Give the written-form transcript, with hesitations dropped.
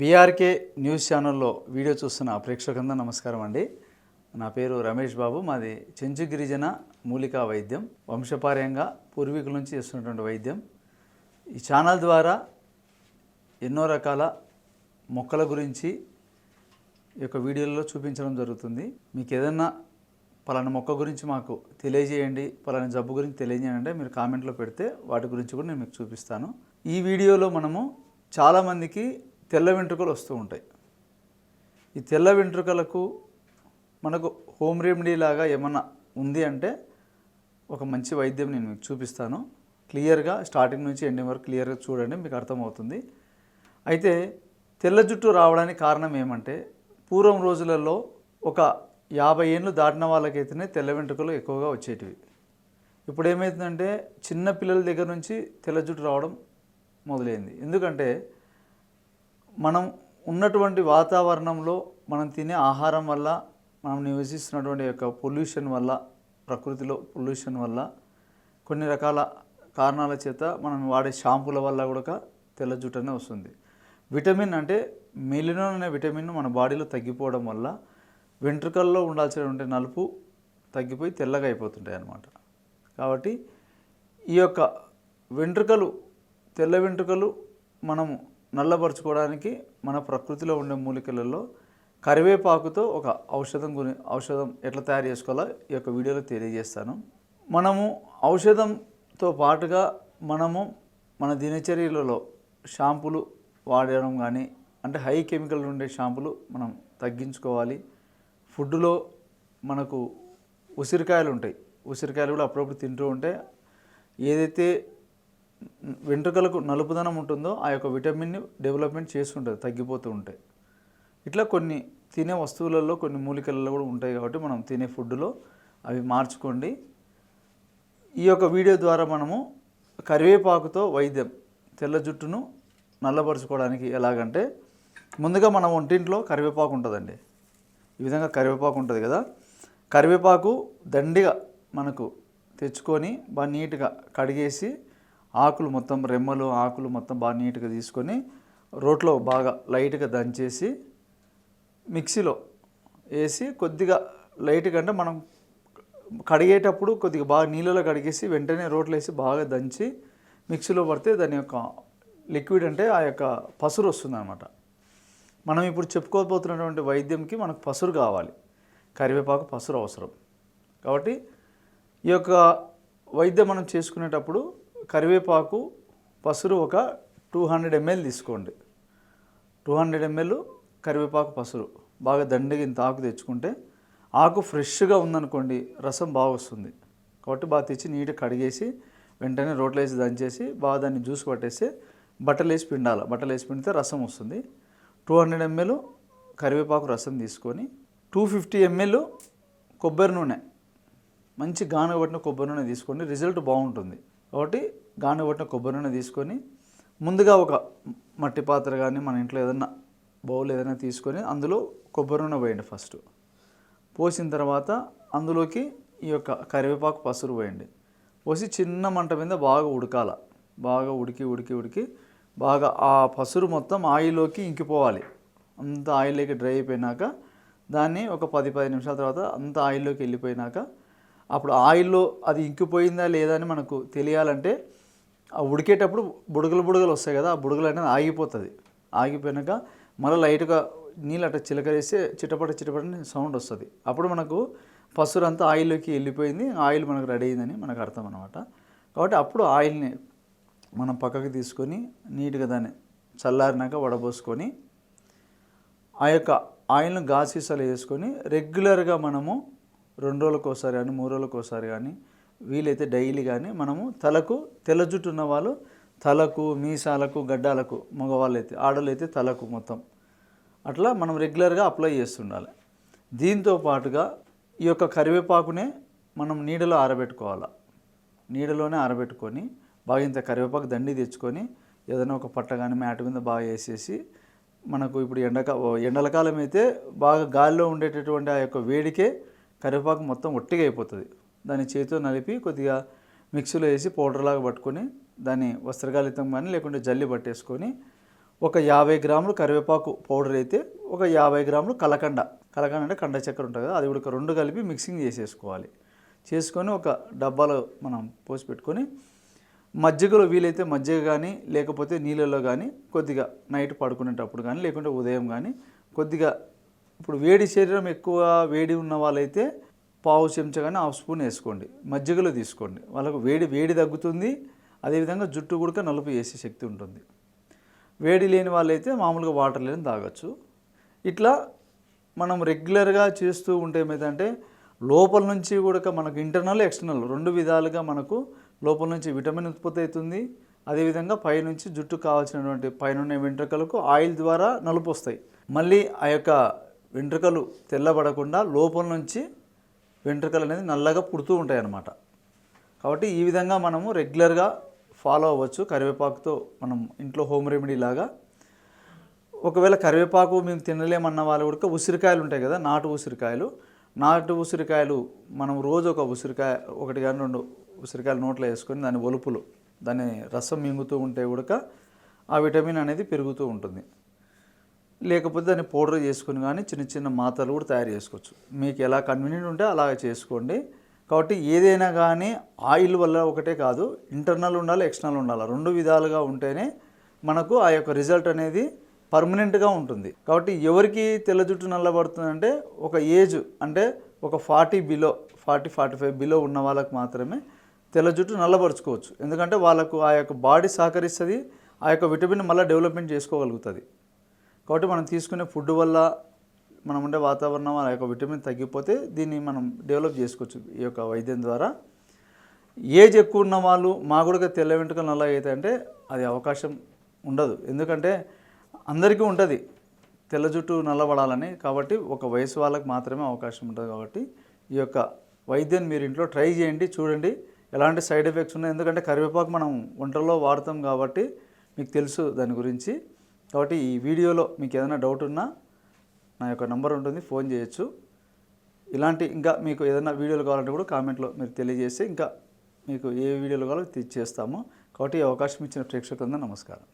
BRK news ఛానల్లో video చూస్తున్న ప్రేక్షకులందరూ నమస్కారం అండి. నా పేరు రమేష్ బాబు. మాది చెంచు గిరిజన మూలికా వైద్యం, వంశపార్యంగా పూర్వీకుల నుంచి చేస్తున్నటువంటి వైద్యం. ఈ ఛానల్ ద్వారా ఎన్నో రకాల మొక్కల గురించి ఈ యొక్క వీడియోలో చూపించడం జరుగుతుంది. మీకు ఏదన్నా పలానా మొక్క గురించి మాకు తెలియజేయండి, పలానా జబ్బు గురించి తెలియజేయండి అంటే మీరు కామెంట్లో పెడితే వాటి గురించి కూడా నేను మీకు చూపిస్తాను. ఈ వీడియోలో మనము చాలామందికి తెల్ల వెంట్రుకలు వస్తూ ఉంటాయి. ఈ తెల్ల వెంట్రుకలకు మనకు హోమ్ రెమెడీ లాగా ఏమన్నా ఉంది అంటే ఒక మంచి వైద్యం నేను మీకు చూపిస్తాను. క్లియర్గా స్టార్టింగ్ నుంచి ఎండింగ్ వరకు క్లియర్గా చూడండి, మీకు అర్థమవుతుంది. అయితే తెల్ల జుట్టు రావడానికి కారణం ఏమంటే, పూర్వం రోజులలో ఒక 50 ఏళ్ళు దాటిన వాళ్ళకైతేనే తెల్ల వెంట్రుకలు ఎక్కువగా వచ్చేటివి. ఇప్పుడు ఏమవుతుందంటే చిన్న పిల్లల దగ్గర నుంచి తెల్ల జుట్టు రావడం మొదలైంది. ఎందుకంటే మనం ఉన్నటువంటి వాతావరణంలో, మనం తినే ఆహారం వల్ల, మనం నివసిస్తున్నటువంటి యొక్క పొల్యూషన్ వల్ల, ప్రకృతిలో పొల్యూషన్ వల్ల, కొన్ని రకాల కారణాల చేత మనం వాడే షాంపూల వల్ల కూడా తెల్ల జుట్టు అనే వస్తుంది. విటమిన్ అంటే మెలినోన్ అనే విటమిన్ మన బాడీలో తగ్గిపోవడం వల్ల వెంట్రుకల్లో ఉండాల్సినటువంటి నలుపు తగ్గిపోయి తెల్లగా అయిపోతుంటాయి అన్నమాట. కాబట్టి ఈ యొక్క వెంట్రుకలు, తెల్ల వెంట్రుకలు మనము నల్లబరుచుకోవడానికి మన ప్రకృతిలో ఉండే మూలికలలో కరివేపాకుతో ఒక ఔషధం ఎట్లా తయారు చేసుకోవాలో ఈ యొక్క వీడియోలో తెలియజేస్తాను. మనము ఔషధంతో పాటుగా మనము మన దినచర్యలలో షాంపూలు వాడడం కానీ, అంటే హై కెమికల్ ఉండే షాంపూలు మనం తగ్గించుకోవాలి. ఫుడ్లో మనకు ఉసిరికాయలు ఉంటాయి, ఉసిరికాయలు కూడా అప్పుడప్పుడు తింటూ ఉంటే ఏదైతే వెంట్రుకలకు నలుపుదనం ఉంటుందో ఆ యొక్క విటమిన్ని డెవలప్మెంట్ చేస్తుంటుంది, తగ్గిపోతూ ఉంటాయి. ఇట్లా కొన్ని తినే వస్తువులలో, కొన్ని మూలికలలో కూడా ఉంటాయి. కాబట్టి మనం తినే ఫుడ్లో అవి మార్చుకోండి. ఈ యొక్క వీడియో ద్వారా మనము కరివేపాకుతో వైద్యం, తెల్ల జుట్టును నల్లబరుచుకోవడానికి ఎలాగంటే, ముందుగా మన ఒంటింట్లో కరివేపాకు ఉంటుందండి. ఈ విధంగా కరివేపాకు ఉంటుంది కదా, కరివేపాకు దండిగా మనకు తెచ్చుకొని బాగా నీట్గా కడిగేసి, ఆకులు మొత్తం, రెమ్మలు ఆకులు మొత్తం బాగా నీట్గా తీసుకొని రోట్లో బాగా లైట్గా దంచేసి మిక్సీలో వేసి, కొద్దిగా లైట్గా అంటే మనం కడిగేటప్పుడు కొద్దిగా బాగా నీళ్ళలో కడిగేసి వెంటనే రోట్లో వేసి బాగా దంచి మిక్సీలో పడితే దాని యొక్క లిక్విడ్ అంటే ఆ యొక్క పసురు వస్తుంది అన్నమాట. మనం ఇప్పుడు చెప్పుకోబోతున్నటువంటి వైద్యంకి మనకు పసురు కావాలి, కరివేపాకు పసురు అవసరం. కాబట్టి ఈ యొక్క వైద్యం మనం చేసుకునేటప్పుడు కరివేపాకు పసురు ఒక 200 ml తీసుకోండి. 200 ml కరివేపాకు పసురు బాగా దండిగా ఇంత ఆకు తెచ్చుకుంటే, ఆకు ఫ్రెష్గా ఉందనుకోండి రసం బాగా వస్తుంది. కాబట్టి బాగా తెచ్చి నీట్గా కడిగేసి వెంటనే రోట్లో వేసి దంచేసి బాగా దాన్ని జ్యూస్ పట్టేసి బట్టలు వేసి పిండాలి. బట్టలు వేసి పిండితే రసం వస్తుంది. 200 ml కరివేపాకు రసం తీసుకొని 250 ml కొబ్బరి నూనె, మంచి గానుగబట్టిన కొబ్బరి నూనె తీసుకోండి, రిజల్ట్ బాగుంటుంది. కాబట్టి గానుగబట్టిన కొబ్బరి నూనె తీసుకొని ముందుగా ఒక మట్టి పాత్ర కానీ మన ఇంట్లో ఏదైనా బౌల్ ఏదైనా తీసుకొని అందులో కొబ్బరి నూనె పోయండి. ఫస్ట్ పోసిన తర్వాత అందులోకి ఈ యొక్క కరివేపాకు పసురు పోయండి. పోసి చిన్న మంట మీద బాగా ఉడకాల. బాగా ఉడికి బాగా ఆ పసురు మొత్తం ఆయిల్లోకి ఇంకిపోవాలి. అంత ఆయిల్లోకి డ్రై అయిపోయినాక దాన్ని ఒక 10-15 నిమిషాల తర్వాత అంత ఆయిల్లోకి వెళ్ళిపోయినాక, అప్పుడు ఆయిల్లో అది ఇంకిపోయిందా లేదా అని మనకు తెలియాలంటే ఆ ఉడికేటప్పుడు బుడగలు వస్తాయి కదా, ఆ బుడగలు అనేది ఆగిపోతుంది. ఆగిపోయినాక మళ్ళీ లైట్గా నీళ్ళు అట్లా చిలకరేస్తే చిటపట సౌండ్ వస్తుంది. అప్పుడు మనకు పసురు అంతా ఆయిల్లోకి వెళ్ళిపోయింది, ఆయిల్ మనకు రెడీ అయిందని మనకు అర్థం అన్నమాట. కాబట్టి అప్పుడు ఆయిల్ని మనం పక్కకి తీసుకొని నీట్గా దాన్ని చల్లారినాక వడబోసుకొని ఆ యొక్క ఆయిల్ను గాసీసాలు వేసుకొని రెగ్యులర్గా మనము 2 రోజులకు ఒకసారి కానీ 3 రోజులకు ఒకసారి కానీ, వీలైతే డైలీ కానీ మనము తలకు, తెల్ల జుట్టు ఉన్న వాళ్ళు తలకు, మీసాలకు, గడ్డాలకు, మగవాళ్ళు అయితే, ఆడవాళ్ళు అయితే తలకు మొత్తం అట్లా మనం రెగ్యులర్గా అప్లై చేస్తుండాలి. దీంతో పాటుగా ఈ యొక్క కరివేపాకునే మనం నీడలో ఆరబెట్టుకోవాలి. నీడలోనే ఆరబెట్టుకొని బాగా ఇంత కరివేపాకు దండి తెచ్చుకొని ఏదైనా ఒక పట్ట కానీ మ్యాట్ మీద బాగా వేసేసి, మనకు ఇప్పుడు ఎండలకాలం అయితే బాగా గాలిలో ఉండేటటువంటి ఆ యొక్క వేడికే కరివేపాకు మొత్తం ఒట్టిగా అయిపోతుంది. దాన్ని చేతితో నలిపి కొద్దిగా మిక్సీలో వేసి పౌడర్లాగా పట్టుకొని దాన్ని వస్త్రగాలితం కానీ లేకుంటే జల్లి పట్టేసుకొని ఒక 50 గ్రాములు కరివేపాకు పౌడర్ అయితే ఒక 50 గ్రాములు కలకండ అంటే కండ చక్కెర ఉంటుంది కదా, అది కూడా ఒక 2 కలిపి మిక్సింగ్ చేసేసుకోవాలి. చేసుకొని ఒక డబ్బాలో మనం పోసి పెట్టుకొని మజ్జిగలో వీలైతే మజ్జిగ కానీ లేకపోతే నీళ్ళల్లో కానీ కొద్దిగా నైట్ పడుకునేటప్పుడు కానీ లేకుంటే ఉదయం కానీ కొద్దిగా, ఇప్పుడు వేడి శరీరం ఎక్కువ వేడి ఉన్న వాళ్ళైతే పావు చెంచా కానీ హాఫ్ స్పూన్ వేసుకోండి, మజ్జిగలో తీసుకోండి. వాళ్ళకు వేడి తగ్గుతుంది, అదేవిధంగా జుట్టు కూడా నలుపు చేసే శక్తి ఉంటుంది. వేడి లేని వాళ్ళైతే మామూలుగా వాటర్ లేని తాగొచ్చు. ఇట్లా మనం రెగ్యులర్గా చేస్తూ ఉంటే ఏమైందంటే లోపల నుంచి కూడా మనకు ఇంటర్నల్ ఎక్స్టర్నల్ 2 విధాలుగా మనకు లోపల నుంచి విటమిన్ ఉత్పత్తి అవుతుంది. అదేవిధంగా పైనుంచి జుట్టు కావాల్సినటువంటి పైన వెంట్రుకలకు ఆయిల్ ద్వారా నలుపు వస్తాయి. మళ్ళీ ఆ యొక్క వెంట్రుకలు తెల్లబడకుండా లోపల నుంచి వెంట్రుకలు అనేది నల్లగా పుడుతూ ఉంటాయి అన్నమాట. కాబట్టి ఈ విధంగా మనము రెగ్యులర్గా ఫాలో అవ్వచ్చు. కరివేపాకుతో మనం ఇంట్లో హోమ్ రెమెడీ లాగా. ఒకవేళ కరివేపాకు మేము తినలేమన్న వాళ్ళు కూడా ఉసిరికాయలు ఉంటాయి కదా, నాటు ఉసిరికాయలు మనం రోజు ఒక ఉసిరికాయ 1 కానీ 2 ఉసిరికాయలు నోట్లో వేసుకొని దాని ఒలుపులు దాని రసం మింగుతూ ఉంటే కూడా ఆ విటమిన్ అనేది పెరుగుతూ ఉంటుంది. లేకపోతే దాన్ని పౌడర్ చేసుకుని కానీ చిన్న మాత్రలు కూడా తయారు చేసుకోవచ్చు. మీకు ఎలా కన్వీనియంట్ ఉంటే అలా చేసుకోండి. కాబట్టి ఏదైనా కానీ ఆయిల్ వల్ల ఒకటే కాదు, ఇంటర్నల్ ఉండాలి, ఎక్స్టర్నల్ ఉండాలి. 2 విధాలుగా ఉంటేనే మనకు ఆ యొక్క రిజల్ట్ అనేది పర్మనెంట్గా ఉంటుంది. కాబట్టి ఎవరికి తెల్ల జుట్టు నల్లబడుతుందంటే ఒక ఏజ్ అంటే ఒక 40-45 బిలో ఉన్న వాళ్ళకి మాత్రమే తెల్ల జుట్టు నల్లబరుచుకోవచ్చు. ఎందుకంటే వాళ్ళకు ఆ యొక్క బాడీ సహకరిస్తుంది, ఆ యొక్క విటమిన్ మళ్ళీ డెవలప్మెంట్ చేసుకోగలుగుతుంది. కాబట్టి మనం తీసుకునే ఫుడ్ వల్ల మనం ఉండే వాతావరణం ఆ యొక్క విటమిన్ తగ్గిపోతే దీన్ని మనం డెవలప్ చేసుకోవచ్చు ఈ యొక్క వైద్యం ద్వారా. ఏజ్ ఎక్కువ ఉన్న వాళ్ళు మా కూడా తెల్ల వెంట్రుకలు నల్లగా అయితే అంటే అది అవకాశం ఉండదు. ఎందుకంటే అందరికీ ఉంటుంది తెల్ల జుట్టు నల్లబడాలని. కాబట్టి ఒక వయసు వాళ్ళకి మాత్రమే అవకాశం ఉంటుంది. కాబట్టి ఈ యొక్క వైద్యాన్ని మీరు ఇంట్లో ట్రై చేయండి, చూడండి ఎలాంటి సైడ్ ఎఫెక్ట్స్ ఉన్నాయి. ఎందుకంటే కరివేపాకు మనం వంటల్లో వాడతాం కాబట్టి మీకు తెలుసు దాని గురించి. కాబట్టి ఈ వీడియోలో మీకు ఏదైనా డౌట్ ఉన్నా నా యొక్క నంబర్ ఉంటుంది, ఫోన్ చేయొచ్చు. ఇలాంటి ఇంకా మీకు ఏదైనా వీడియోలు కావాలంటే కూడా కామెంట్లో మీరు తెలియజేస్తే ఇంకా మీకు ఏ వీడియోలు కావాలో చేస్తాము. కాబట్టి ఈ అవకాశం ఇచ్చిన ప్రేక్షకులందరూ నమస్కారం.